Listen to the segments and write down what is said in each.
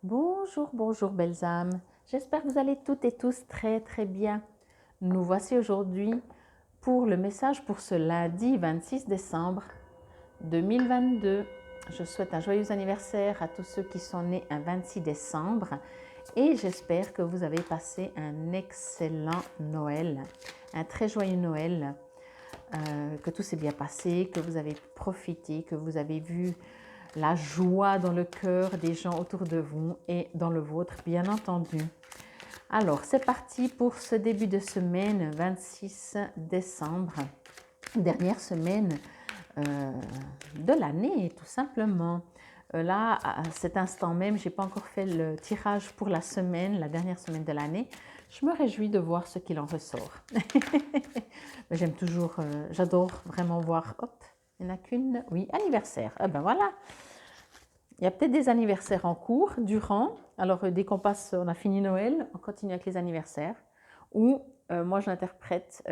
Bonjour, bonjour belles âmes. J'espère que vous allez toutes et tous très très bien. Nous voici aujourd'hui pour le message pour ce lundi 26 décembre 2022. Je souhaite un joyeux anniversaire à tous ceux qui sont nés un 26 décembre et j'espère que vous avez passé un excellent Noël, un très joyeux Noël, que tout s'est bien passé, que vous avez profité, que vous avez vu la joie dans le cœur des gens autour de vous et dans le vôtre, bien entendu. Alors, c'est parti pour ce début de semaine, 26 décembre, dernière semaine de l'année, tout simplement. Là, à cet instant même, je n'ai pas encore fait le tirage pour la semaine, la dernière semaine de l'année. Je me réjouis de voir ce qu'il en ressort. J'aime toujours, j'adore vraiment voir, hop, il n'y en a qu'une, oui, anniversaire. Ah ben voilà, il y a peut-être des anniversaires en cours, durant. Alors, dès qu'on passe, on a fini Noël, on continue avec les anniversaires. Ou, moi, je l'interprète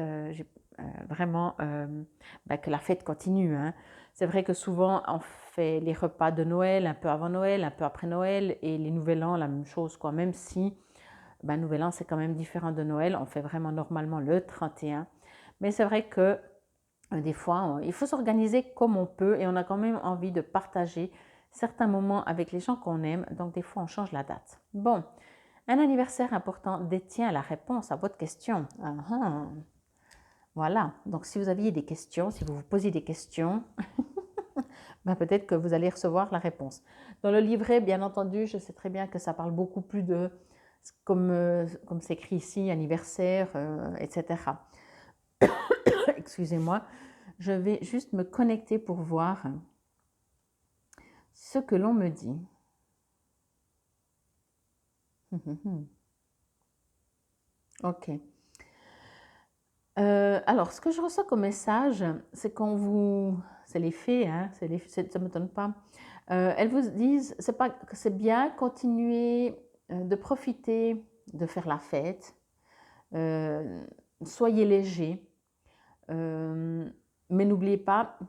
vraiment que la fête continue. Hein. C'est vrai que souvent, on fait les repas de Noël un peu avant Noël, un peu après Noël, et les Nouvel An, la même chose, quoi. Même si, Nouvel An, c'est quand même différent de Noël. On fait vraiment normalement le 31. Mais c'est vrai que des fois, il faut s'organiser comme on peut et on a quand même envie de partager certains moments avec les gens qu'on aime. Donc, des fois, on change la date. Bon, un anniversaire important détient la réponse à votre question. Voilà. Donc, si vous aviez des questions, si vous vous posiez des questions, peut-être que vous allez recevoir la réponse. Dans le livret, bien entendu, je sais très bien que ça parle beaucoup plus de, comme c'est écrit ici, anniversaire, etc. Excusez-moi. Je vais juste me connecter pour voir ce que l'on me dit. Ok. Alors, ce que je reçois comme message, c'est quand vous, c'est les fées, hein, ça ne m'étonne pas. Elles vous disent, c'est pas que c'est bien, continuer de profiter, de faire la fête, euh, soyez léger, mais n'oubliez pas,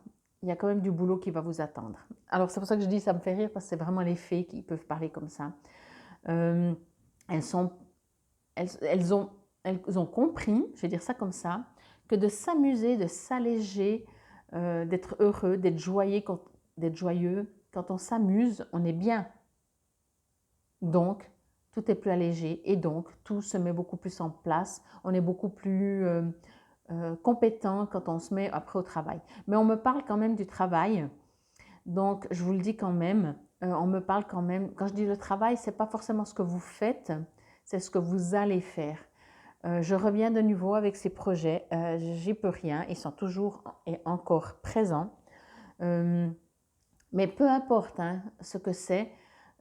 il y a quand même du boulot qui va vous attendre. Alors, c'est pour ça que je dis, ça me fait rire parce que c'est vraiment les fées qui peuvent parler comme ça. Euh, elles sont elles ont compris, je vais dire ça comme ça, que de s'amuser, de s'alléger, d'être heureux, d'être joyeux, quand on s'amuse, on est bien. Donc, tout est plus allégé et donc tout se met beaucoup plus en place. On est beaucoup plus compétent quand on se met après au travail. Mais on me parle quand même du travail. Donc, je vous le dis quand même, on me parle quand même, quand je dis le travail, ce n'est pas forcément ce que vous faites, c'est ce que vous allez faire. Je reviens de nouveau avec ces projets, j'y peux rien, ils sont toujours et encore présents. Mais peu importe hein, ce que c'est,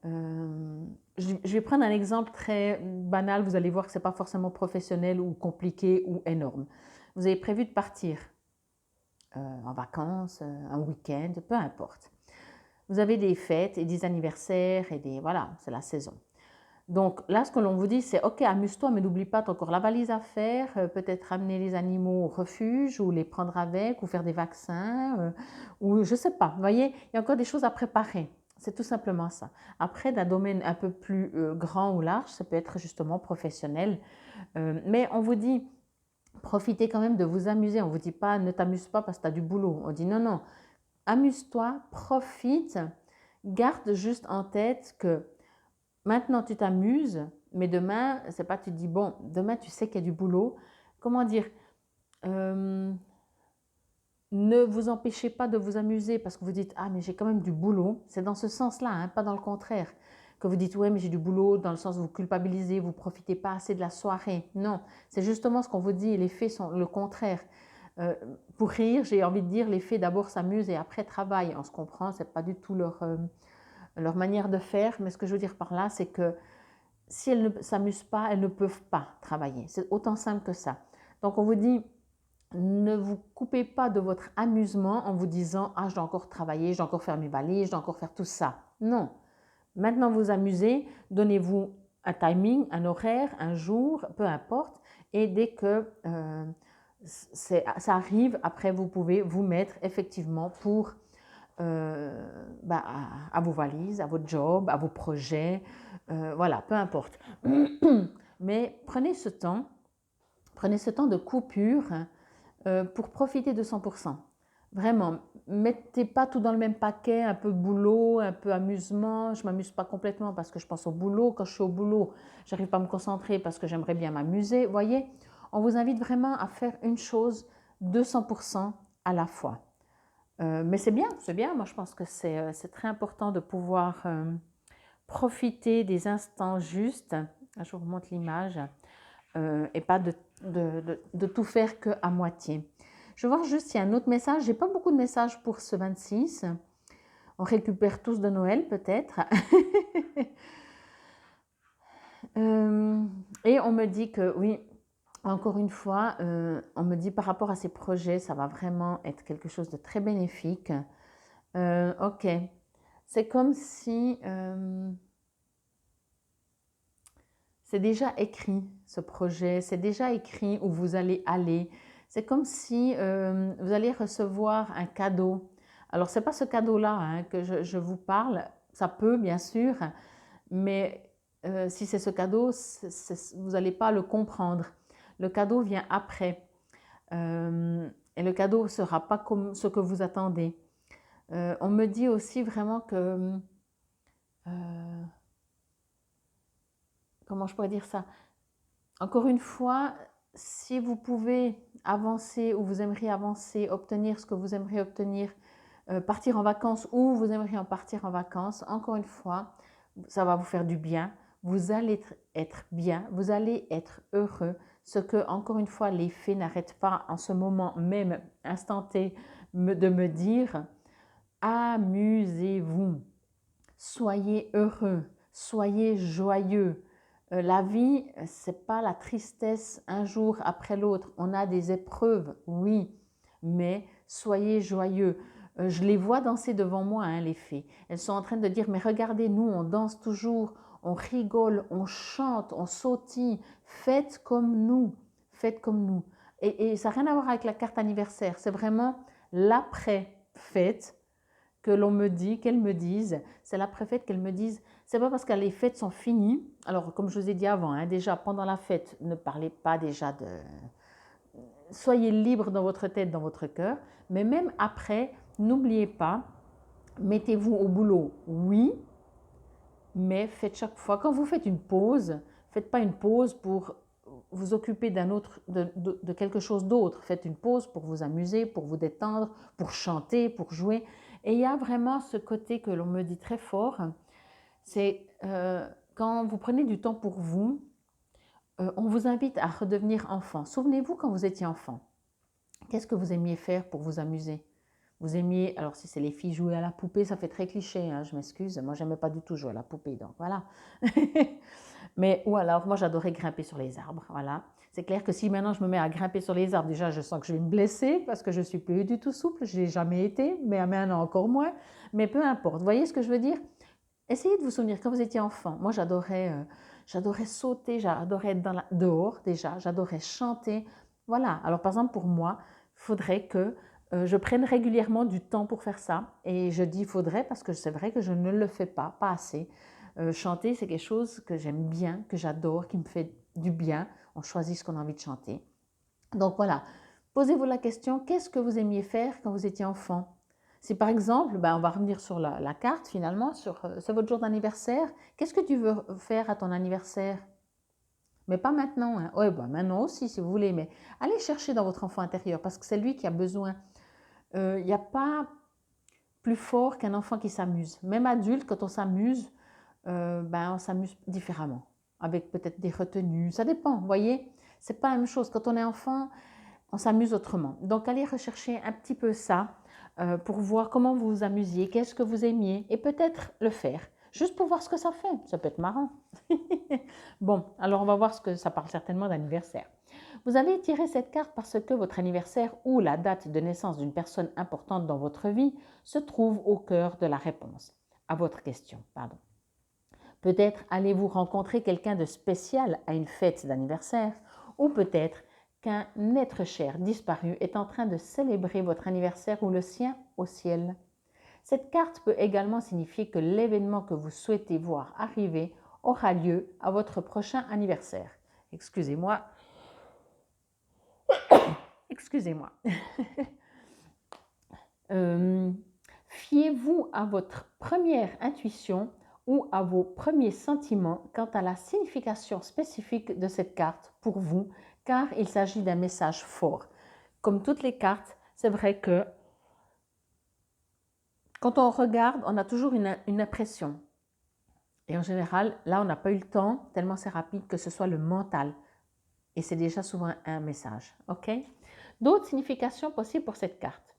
je vais prendre un exemple très banal, vous allez voir que ce n'est pas forcément professionnel ou compliqué ou énorme. Vous avez prévu de partir en vacances, un week-end, peu importe. Vous avez des fêtes et des anniversaires et des... Voilà, c'est la saison. Donc là, ce que l'on vous dit, c'est ok, amuse-toi, mais n'oublie pas, tu as encore la valise à faire, peut-être ramener les animaux au refuge ou les prendre avec ou faire des vaccins ou je ne sais pas. Vous voyez, il y a encore des choses à préparer. C'est tout simplement ça. Après, d'un domaine un peu plus grand ou large, ça peut être justement professionnel. Mais on vous dit, profitez quand même de vous amuser. On ne vous dit pas, ne t'amuse pas parce que tu as du boulot. On dit non, non, amuse-toi, profite, garde juste en tête que maintenant, tu t'amuses, mais demain, c'est pas, tu te dis, bon, demain, tu sais qu'il y a du boulot. Comment dire ne vous empêchez pas de vous amuser parce que vous dites, ah, mais j'ai quand même du boulot. C'est dans ce sens-là, hein, pas dans le contraire. Que vous dites, ouais, mais j'ai du boulot, dans le sens où vous culpabilisez, vous profitez pas assez de la soirée. Non, c'est justement ce qu'on vous dit, les faits sont le contraire. Pour rire, j'ai envie de dire, les faits d'abord s'amusent et après travaillent. On se comprend, c'est pas du tout leur manière de faire, mais ce que je veux dire par là, c'est que si elles ne s'amusent pas, elles ne peuvent pas travailler. C'est autant simple que ça. Donc on vous dit, ne vous coupez pas de votre amusement en vous disant, ah, je dois encore travailler, je dois encore faire mes valises, je dois encore faire tout ça. Non. Maintenant, vous amusez, donnez-vous un timing, un horaire, un jour, peu importe, et dès que ça arrive, après, vous pouvez vous mettre effectivement pour à vos valises, à votre job, à vos projets, voilà, peu importe. Mais prenez ce temps de coupure pour profiter de 100%. Vraiment, mettez pas tout dans le même paquet, un peu boulot, un peu amusement. Je m'amuse pas complètement parce que je pense au boulot. Quand je suis au boulot, j'arrive pas à me concentrer parce que j'aimerais bien m'amuser. Voyez, on vous invite vraiment à faire une chose de 100% à la fois. Mais c'est bien. Moi je pense que c'est très important de pouvoir profiter des instants justes. Je vous remonte l'image. Et pas de tout faire qu'à moitié. Je vais voir juste s'il y a un autre message. J'ai pas beaucoup de messages pour ce 26. On récupère tous de Noël peut-être. Et on me dit que oui, encore une fois, on me dit par rapport à ces projets, ça va vraiment être quelque chose de très bénéfique. Ok, c'est comme si c'est déjà écrit, ce projet, c'est déjà écrit où vous allez aller. C'est comme si vous allez recevoir un cadeau. Alors, ce n'est pas ce cadeau-là hein, que je vous parle, ça peut bien sûr, mais si c'est ce cadeau, vous n'allez pas le comprendre. Le cadeau vient après. Et le cadeau ne sera pas comme ce que vous attendez. On me dit aussi vraiment que... comment je pourrais dire ça? Encore une fois, si vous pouvez avancer ou vous aimeriez avancer, obtenir ce que vous aimeriez obtenir, partir en vacances ou vous aimeriez en partir en vacances, encore une fois, ça va vous faire du bien. Vous allez être bien, vous allez être heureux. Ce que, encore une fois, les fées n'arrêtent pas en ce moment même instanté de me dire, amusez-vous, soyez heureux, soyez joyeux. La vie, c'est pas la tristesse un jour après l'autre. On a des épreuves, oui, mais soyez joyeux. Je les vois danser devant moi, hein, les fées. Elles sont en train de dire, mais regardez, nous, on danse toujours, on rigole, on chante, on sautille. Faites comme nous, faites comme nous. Et ça n'a rien à voir avec la carte anniversaire. C'est vraiment l'après-fête que l'on me dit, qu'elles me disent, c'est l'après-fête qu'elles me disent, c'est pas parce que les fêtes sont finies, alors comme je vous ai dit avant, hein, déjà pendant la fête, ne parlez pas déjà de... Soyez libre dans votre tête, dans votre cœur, mais même après, n'oubliez pas, mettez-vous au boulot, oui, mais faites chaque fois, quand vous faites une pause, faites pas une pause pour vous occuper de quelque chose d'autre. Faites une pause pour vous amuser, pour vous détendre, pour chanter, pour jouer. Et il y a vraiment ce côté que l'on me dit très fort, c'est quand vous prenez du temps pour vous, on vous invite à redevenir enfant. Souvenez-vous quand vous étiez enfant, qu'est-ce que vous aimiez faire pour vous amuser? Vous aimiez, alors si c'est les filles jouer à la poupée, ça fait très cliché, hein, je m'excuse, moi j'aimais pas du tout jouer à la poupée, donc voilà. Mais, ou alors, moi j'adorais grimper sur les arbres, voilà. C'est clair que si maintenant je me mets à grimper sur les arbres, déjà je sens que je vais me blesser parce que je suis plus du tout souple, je n'ai jamais été, mais maintenant encore moins. Mais peu importe, vous voyez ce que je veux dire? Essayez de vous souvenir quand vous étiez enfant. Moi j'adorais sauter, j'adorais être dehors déjà, j'adorais chanter. Voilà, alors par exemple pour moi, il faudrait que je prenne régulièrement du temps pour faire ça. Et je dis faudrait parce que c'est vrai que je ne le fais pas assez. Chanter, c'est quelque chose que j'aime bien, que j'adore, qui me fait du bien. On choisit ce qu'on a envie de chanter. Donc voilà, posez-vous la question, qu'est-ce que vous aimiez faire quand vous étiez enfant? Si par exemple, on va revenir sur la carte finalement, sur votre jour d'anniversaire, qu'est-ce que tu veux faire à ton anniversaire? Mais pas maintenant, hein. Ouais, maintenant aussi si vous voulez, mais allez chercher dans votre enfant intérieur parce que c'est lui qui a besoin. Il n'y a pas plus fort qu'un enfant qui s'amuse. Même adulte, quand on s'amuse, on s'amuse différemment, avec peut-être des retenues, ça dépend, vous voyez, c'est pas la même chose. Quand on est enfant, on s'amuse autrement. Donc allez rechercher un petit peu ça pour voir comment vous vous amusiez, qu'est-ce que vous aimiez, et peut-être le faire, juste pour voir ce que ça fait, ça peut être marrant. Bon, alors on va voir ce que ça parle certainement d'anniversaire. Vous avez tiré cette carte parce que votre anniversaire ou la date de naissance d'une personne importante dans votre vie se trouve au cœur de la réponse à votre question. Pardon. Peut-être allez-vous rencontrer quelqu'un de spécial à une fête d'anniversaire ou peut-être qu'un être cher disparu est en train de célébrer votre anniversaire ou le sien au ciel. Cette carte peut également signifier que l'événement que vous souhaitez voir arriver aura lieu à votre prochain anniversaire. Excusez-moi. Excusez-moi. Fiez-vous à votre première intuition ou à vos premiers sentiments quant à la signification spécifique de cette carte pour vous, car il s'agit d'un message fort. Comme toutes les cartes, c'est vrai que quand on regarde, on a toujours une impression. Et en général, là, on n'a pas eu le temps, tellement c'est rapide, que ce soit le mental. Et c'est déjà souvent un message. OK? D'autres significations possibles pour cette carte.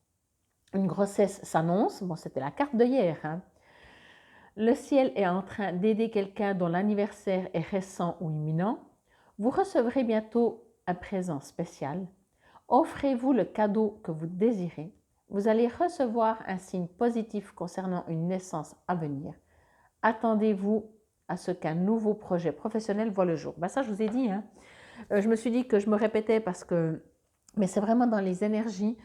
Une grossesse s'annonce. Bon, c'était la carte de hier. Hein. Le ciel est en train d'aider quelqu'un dont l'anniversaire est récent ou imminent. Vous recevrez bientôt un présent spécial. Offrez-vous le cadeau que vous désirez. Vous allez recevoir un signe positif concernant une naissance à venir. Attendez-vous à ce qu'un nouveau projet professionnel voit le jour. Ben ça, je vous ai dit. Hein. Je me suis dit que je me répétais parce que... Mais c'est vraiment dans les énergies.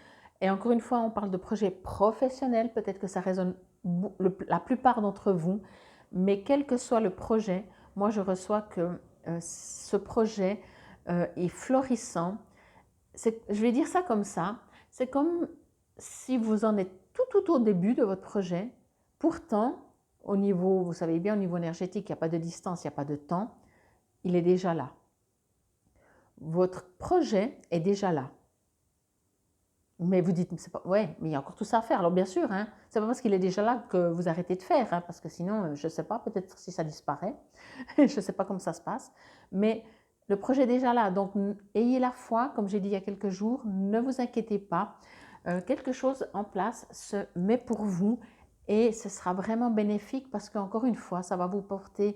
Et encore une fois, on parle de projet professionnel. Peut-être que ça résonne la plupart d'entre vous. Mais quel que soit le projet, moi, je reçois que ce projet est florissant. Je vais dire ça comme ça. C'est comme si vous en êtes tout au début de votre projet. Pourtant, au niveau, vous savez bien, au niveau énergétique, il n'y a pas de distance, il n'y a pas de temps. Il est déjà là. Votre projet est déjà là. Mais vous dites, ouais, mais il y a encore tout ça à faire. Alors bien sûr, hein, c'est pas parce qu'il est déjà là que vous arrêtez de faire, hein, parce que sinon, je ne sais pas, peut-être si ça disparaît, je ne sais pas comment ça se passe, mais le projet est déjà là. Donc, ayez la foi, comme j'ai dit il y a quelques jours, ne vous inquiétez pas. Quelque chose en place se met pour vous et ce sera vraiment bénéfique parce qu'encore une fois, ça va vous porter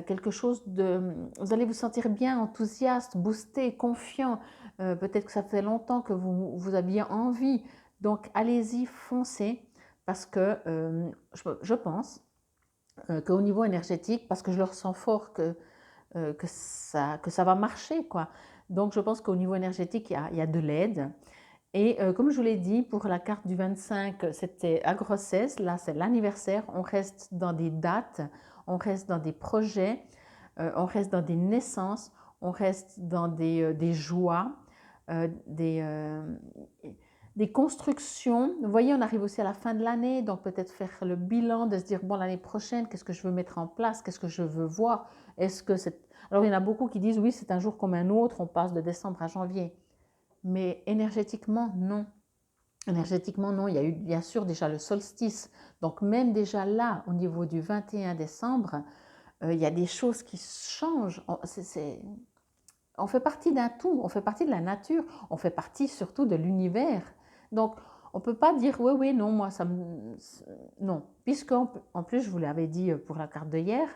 quelque chose de... Vous allez vous sentir bien, enthousiaste, boosté, confiant. Peut-être que ça fait longtemps que vous aviez envie. Donc, allez-y, foncez, parce que je pense qu'au niveau énergétique, parce que je le ressens fort que ça va marcher, quoi. Donc, je pense qu'au niveau énergétique, il y a de l'aide. Et comme je vous l'ai dit, pour la carte du 25, c'était la grossesse. Là, c'est l'anniversaire. On reste dans des dates, on reste dans des projets, on reste dans des naissances, on reste dans des joies, des constructions. Vous voyez, on arrive aussi à la fin de l'année, donc peut-être faire le bilan, de se dire, bon, l'année prochaine, qu'est-ce que je veux mettre en place, qu'est-ce que je veux voir. Est-ce que c'est... Alors, il y en a beaucoup qui disent, oui, c'est un jour comme un autre, on passe de décembre à janvier. Mais énergétiquement, non. Énergétiquement, non. Il y a eu bien sûr déjà le solstice. Donc même déjà là, au niveau du 21 décembre, il y a des choses qui changent. On fait partie d'un tout, on fait partie de la nature, on fait partie surtout de l'univers. Donc on ne peut pas dire oui, oui, non, moi ça me... Non, puisqu'en plus, je vous l'avais dit pour la carte de hier,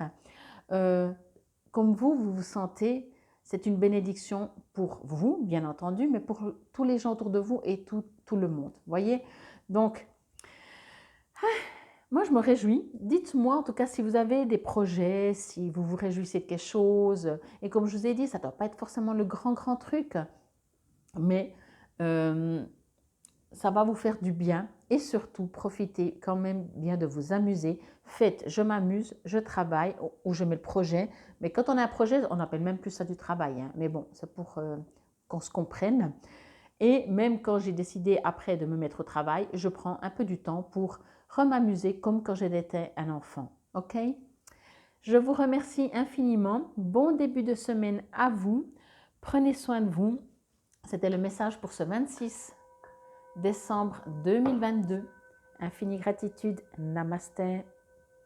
comme vous vous sentez... C'est une bénédiction pour vous, bien entendu, mais pour tous les gens autour de vous et tout le monde. Voyez? Donc, moi, je me réjouis. Dites-moi, en tout cas, si vous avez des projets, si vous vous réjouissez de quelque chose. Et comme je vous ai dit, ça ne doit pas être forcément le grand truc, mais ça va vous faire du bien. Et surtout, profitez quand même bien de vous amuser. Faites, je m'amuse, je travaille, ou je mets le projet. Mais quand on a un projet, on n'appelle même plus ça du travail. Hein. Mais bon, c'est pour qu'on se comprenne. Et même quand j'ai décidé après de me mettre au travail, je prends un peu du temps pour m'amuser comme quand j'étais un enfant. OK? Je vous remercie infiniment. Bon début de semaine à vous. Prenez soin de vous. C'était le message pour ce 26 décembre 2022. Infinie gratitude. Namasté.